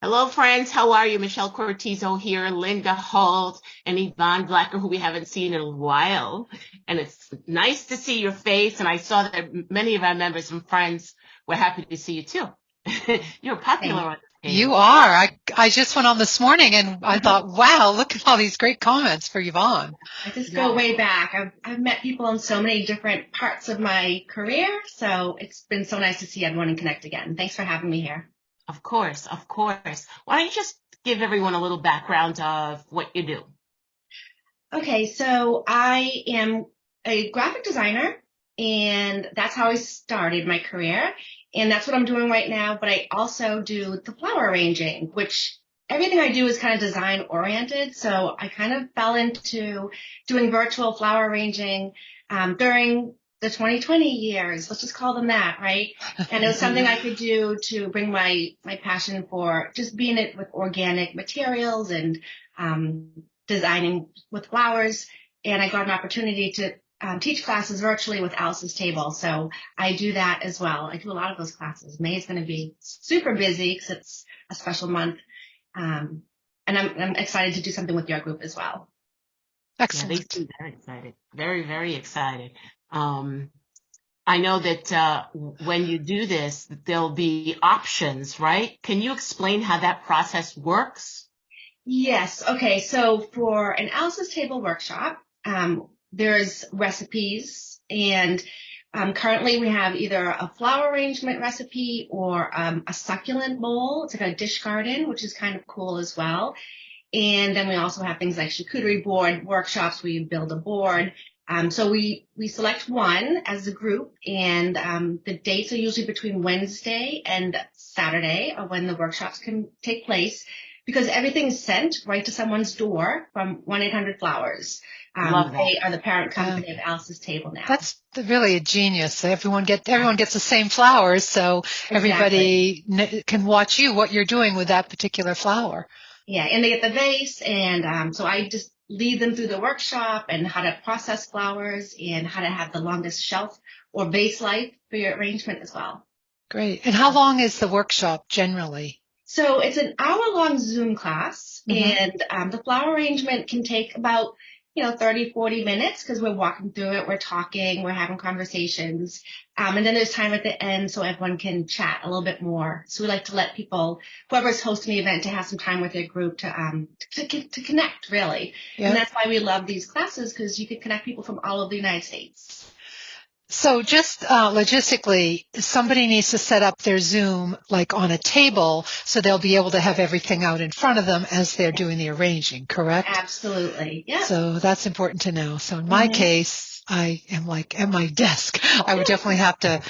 Hello, friends. How are you? Michelle Cortizo here, Linda Holt, and Yvonne Blacker, who we haven't seen in a while. And it's nice to see your face. And I saw that many of our members and friends were happy to see you too. You're popular Thanks. on the You page. are. I just went on this morning and I thought, wow, look at all these great comments for Yvonne. I just go Yeah, way back. I've met people in so many different parts of my career, so it's been so nice to see everyone and connect again. Thanks for having me here. of course, of course. Why don't you just give everyone a little background of what you do? Okay, so I am a graphic designer, and that's how I started my career, and that's what I'm doing right now. But I also do the flower arranging, which everything I do is kind of design oriented. So I kind of fell into doing virtual flower arranging during the 2020 years. Let's just call them that, right? And it was something I could do to bring my passion for just being it with organic materials and um, designing with flowers, and I got an opportunity to teach classes virtually with Alice's Table. So I do that as well. I do a lot of those classes. May is going to be super busy because it's a special month, and I'm excited to do something with your group as well. Yeah, they Excellent. seem very excited. Very, very excited. Um, I know that when you do this, there'll be options, right? Can you explain how that process works? Yes. Okay. So for an Alice's Table workshop, there's recipes, and currently we have either a flower arrangement recipe or a succulent bowl. It's like a dish garden, which is kind of cool as well. And then we also have things like charcuterie board workshops where you build a board. So we select one as a group, and the dates are usually between Wednesday and Saturday of when the workshops can take place, because everything is sent right to someone's door from 1-800-Flowers. Love that. They are the parent Yeah. company of Alice's Table now. That's really a genius. Everyone gets the same flowers, so Exactly. everybody can watch what you're doing with that particular flower. Yeah, and they get the vase, and so I just lead them through the workshop and how to process flowers and how to have the longest shelf or vase life for your arrangement as well. Great. And how long is the workshop generally? So it's an hour-long Zoom class, Hmm. and the flower arrangement can take about 30, 40 minutes because we're walking through it, we're talking, we're having conversations. And then there's time at the end so everyone can chat a little bit more. So we like to let people, whoever's hosting the event, to have some time with their group to connect, really. And Yeah. that's why we love these classes, because you can connect people from all over the United States. So just logistically, somebody needs to set up their Zoom like on a table so they'll be able to have everything out in front of them as they're doing the arranging, correct? Absolutely. Yep. So that's important to know. So in my Hmm. case, I am like at my desk. I would definitely have to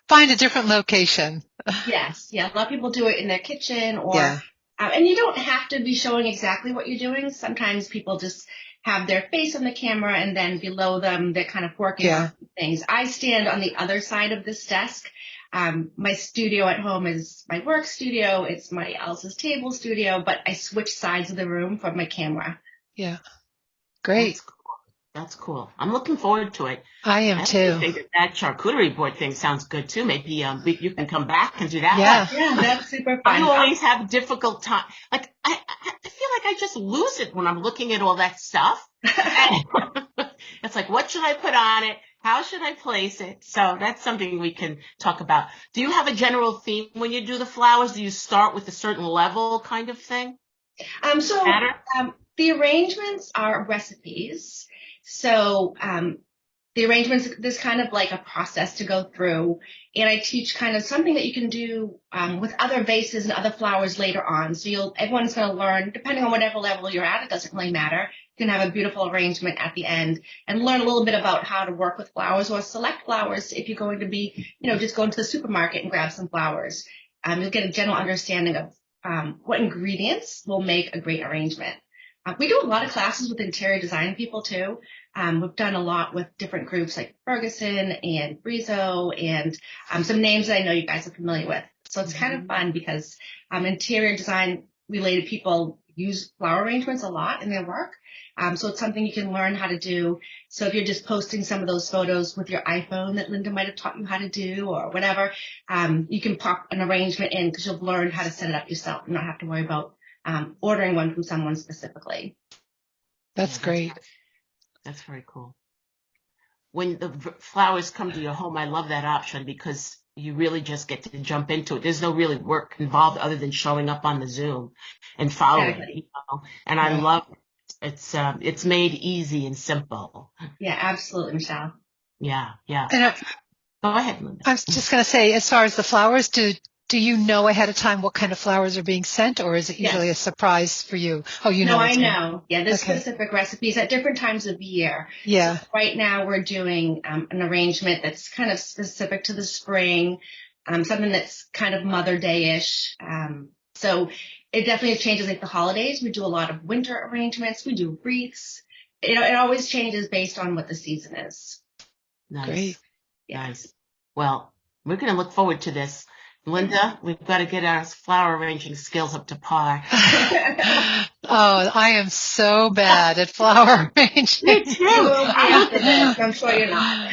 find a different location. Yes, yeah. A lot of people do it in their kitchen, or, Yeah. and you don't have to be showing exactly what you're doing. Sometimes people just have their face on the camera, and then below them, they're kind of working on Yeah. things. I stand on the other side of this desk. My studio at home is my work studio. It's my Alice's Table studio, but I switch sides of the room from my camera. Yeah. That's Great. cool. That's cool. I'm looking forward to it. I am I actually too. think that charcuterie board thing sounds good too. Maybe you can come back and do that. Yeah. Yeah, that's super I fun. always have a difficult time. Like I feel like I just lose it when I'm looking at all that stuff. It's like, what should I put on it? How should I place it? So that's something we can talk about. Do you have a general theme when you do the flowers? Do you start with a certain level kind of thing? So Matter? the arrangements are recipes. So the arrangements, there's kind of like a process to go through. And I teach kind of something that you can do with other vases and other flowers later on. So everyone's going to learn, depending on whatever level you're at, it doesn't really matter. You can have a beautiful arrangement at the end and learn a little bit about how to work with flowers or select flowers if you're going to be, just going to the supermarket and grab some flowers. You'll get a general understanding of what ingredients will make a great arrangement. We do a lot of classes with interior design people too. We've done a lot with different groups like Ferguson and Brizo and some names that I know you guys are familiar with. So it's kind of fun because interior design related people use flower arrangements a lot in their work. So it's something you can learn how to do. So if you're just posting some of those photos with your iPhone that Linda might have taught you how to do or whatever, you can pop an arrangement in because you'll learn how to set it up yourself and not have to worry about ordering one from someone specifically. That's great. That's very cool. When the flowers come to your home, I love that option because you really just get to jump into it. There's no really work involved other than showing up on the Zoom and following, Exactly. And I love it's made easy and simple. Yeah, absolutely, Michelle. Yeah. And Go ahead, Linda. I was just going to say, as far as the flowers, do you know ahead of time what kind of flowers are being sent, or is it usually a surprise for you? Oh, you know. No, I know. Yeah, there's specific recipes at different times of year. Yeah. So right now we're doing an arrangement that's kind of specific to the spring, something that's kind of Mother Day-ish. So it definitely changes like the holidays. We do a lot of winter arrangements. We do wreaths. It always changes based on what the season is. Nice. Great. Yeah. Nice. Well, we're going to look forward to this. Linda, we've got to get our flower arranging skills up to par. Oh, I am so bad at flower arranging. Me too. I'm sure you're not.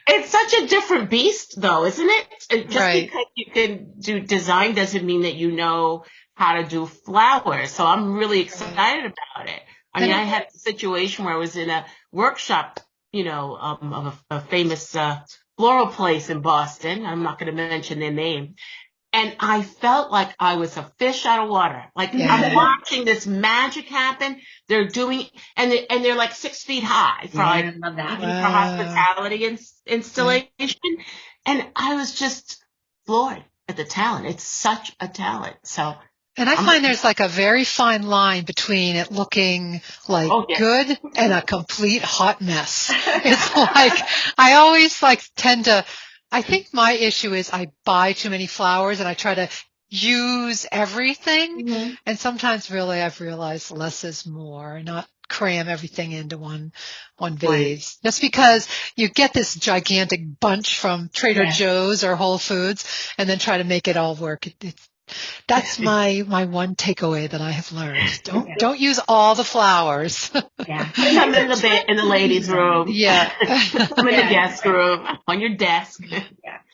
It's such a different beast, though, isn't it? Just Right. because you can do design doesn't mean that you know how to do flowers. So I'm really excited about it. I mean, I had a situation where I was in a workshop, of a famous floral place in Boston. I'm not going to mention their name. And I felt like I was a fish out of water. Like I'm watching this magic happen. They're doing, and they're like 6 feet high for I love that. even for hospitality installation. And I was just floored at the talent. It's such a talent. So. And I find there's like a very fine line between it looking like good and a complete hot mess. It's like, I always tend to, I think my issue is I buy too many flowers and I try to use everything. Mm-hmm. And sometimes really I've realized less is more, not cram everything into one vase. Just because you get this gigantic bunch from Trader Joe's or Whole Foods and then try to make it all work. That's my one takeaway that I have learned. Don't use all the flowers. Yeah. Come in the ladies' room. Yeah. Come in the guest room, on your desk. Yeah.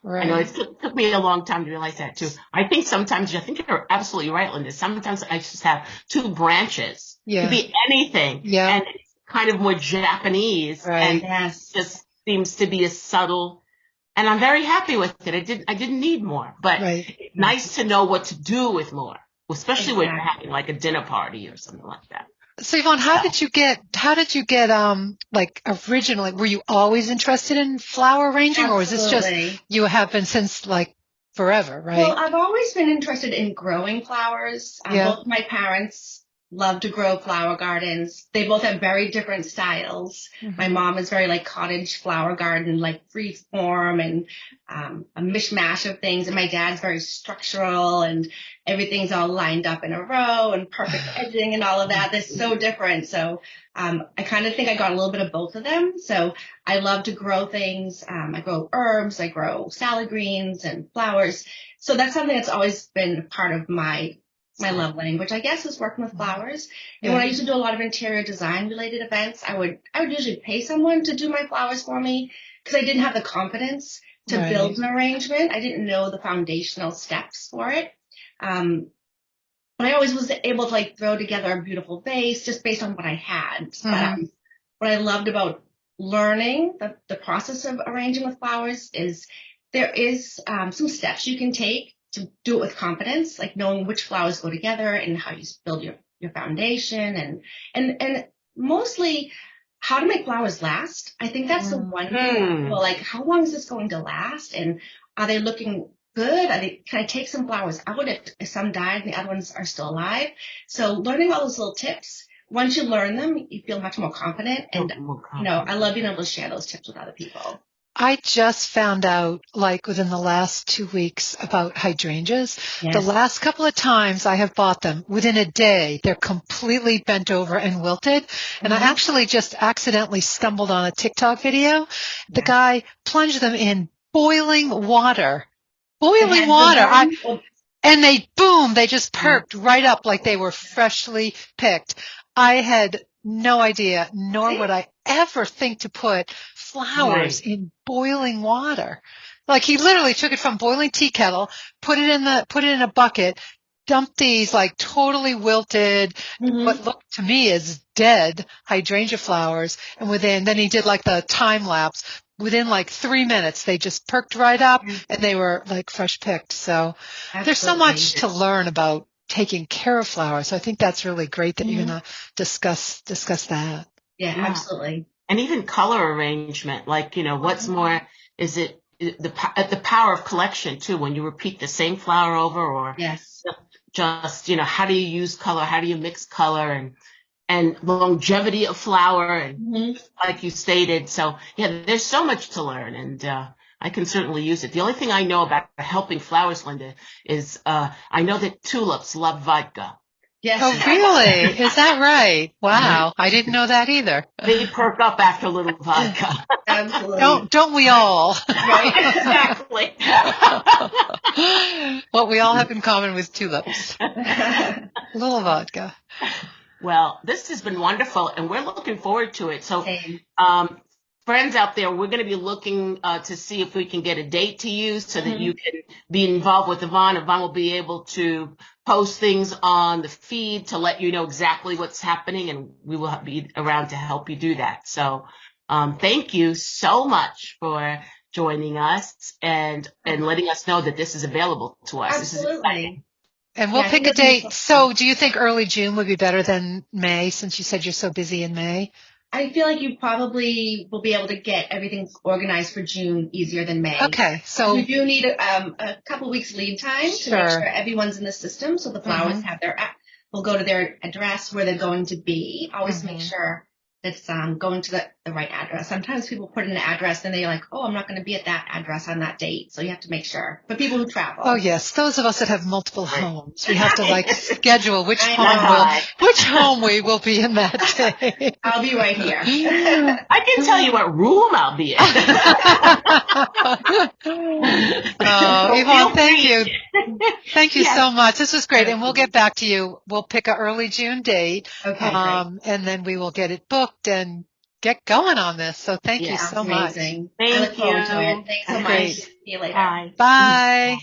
Right. I know it took me a long time to realize that too. I think you're absolutely right, Linda. Sometimes I just have 2 branches. Yeah. It could be anything. Yeah. And it's kind of more Japanese. Right. And just seems to be a subtle. And I'm very happy with it. I didn't need more, but it's nice to know what to do with more, especially when you're having like a dinner party or something like that. So Yvonne, how did you get originally, were you always interested in flower arranging? Absolutely. Or is this just, you have been since forever, right? Well, I've always been interested in growing flowers. Both my parents love to grow flower gardens. They both have very different styles. Mm-hmm. My mom is very cottage flower garden, free form and a mishmash of things. And my dad's very structural and everything's all lined up in a row and perfect edging and all of that. They're so different. So I kind of think I got a little bit of both of them. So I love to grow things. I grow herbs. I grow salad greens and flowers. So that's something that's always been part of my love language, I guess, is working with flowers. And when I used to do a lot of interior design related events, I would usually pay someone to do my flowers for me because I didn't have the confidence to build an arrangement. I didn't know the foundational steps for it. But I always was able to throw together a beautiful vase just based on what I had. Mm-hmm. But what I loved about learning the process of arranging with flowers is there is some steps you can take to do it with confidence, knowing which flowers go together and how you build your foundation and mostly how to make flowers last. I think that's the one thing. Well, how long is this going to last? And are they looking good? Can I take some flowers out if some died and the other ones are still alive? So learning all those little tips, once you learn them, you feel much more confident. And, I love being able to share those tips with other people. I just found out within the last 2 weeks about hydrangeas. Yes. The last couple of times I have bought them, within a day, they're completely bent over and wilted. And I actually just accidentally stumbled on a TikTok video. The guy plunged them in boiling water. And they just perked right up like they were freshly picked. I had no idea, nor would I ever think to put flowers Right. in boiling water. Like he literally took it from boiling tea kettle, put it in a bucket, dumped these like totally wilted, what looked to me as dead hydrangea flowers, and then he did like the time lapse. Within like 3 minutes, they just perked right up and they were like fresh picked. So there's so much to learn about taking care of flowers. So I think that's really great that you're going to discuss that. Yeah, Yeah. absolutely. And even color arrangement, like, what's more, is it the power of collection too, when you repeat the same flower over, or Yes. just, how do you use color? How do you mix color and longevity of flower, and like you stated. So yeah, there's so much to learn, and I can certainly use it. The only thing I know about helping flowers, Linda, is I know that tulips love vodka. Yes. Oh, really? Is that right? Wow. I didn't know that either. They perk up after a little vodka. Absolutely. Don't we all? Right, exactly. What we all have in common with tulips. A little vodka. Well, this has been wonderful, and we're looking forward to it. So, Same. friends out there, we're going to be looking to see if we can get a date to you so that you can be involved with Yvonne. Yvonne will be able to post things on the feed to let you know exactly what's happening, and we will be around to help you do that. So, thank you so much for joining us and letting us know that this is available to us. This is exciting. And we'll pick a date. So do you think early June would be better than May, since you said you're so busy in May? I feel like you probably will be able to get everything organized for June easier than May. Okay. So we do need a couple weeks lead time to make sure everyone's in the system, so the flowers have will go to their address where they're going to be. Always make sure it's going to the right address. Sometimes people put in an address and they're like, oh, I'm not going to be at that address on that date. So you have to make sure. For people who travel. Oh, yes. Those of us that have multiple homes, we have to schedule which home we will be in that day. I'll be right here. I can tell you what room I'll be in. Oh, Yvonne, thank you. Thank you so much. This was great. And we'll get back to you. We'll pick an early June date. Okay, great. And then we will get it booked and get going on this. So thank you so much. Amazing. Thank I look forward to you. it. Thanks so much. See you later. Bye. Bye.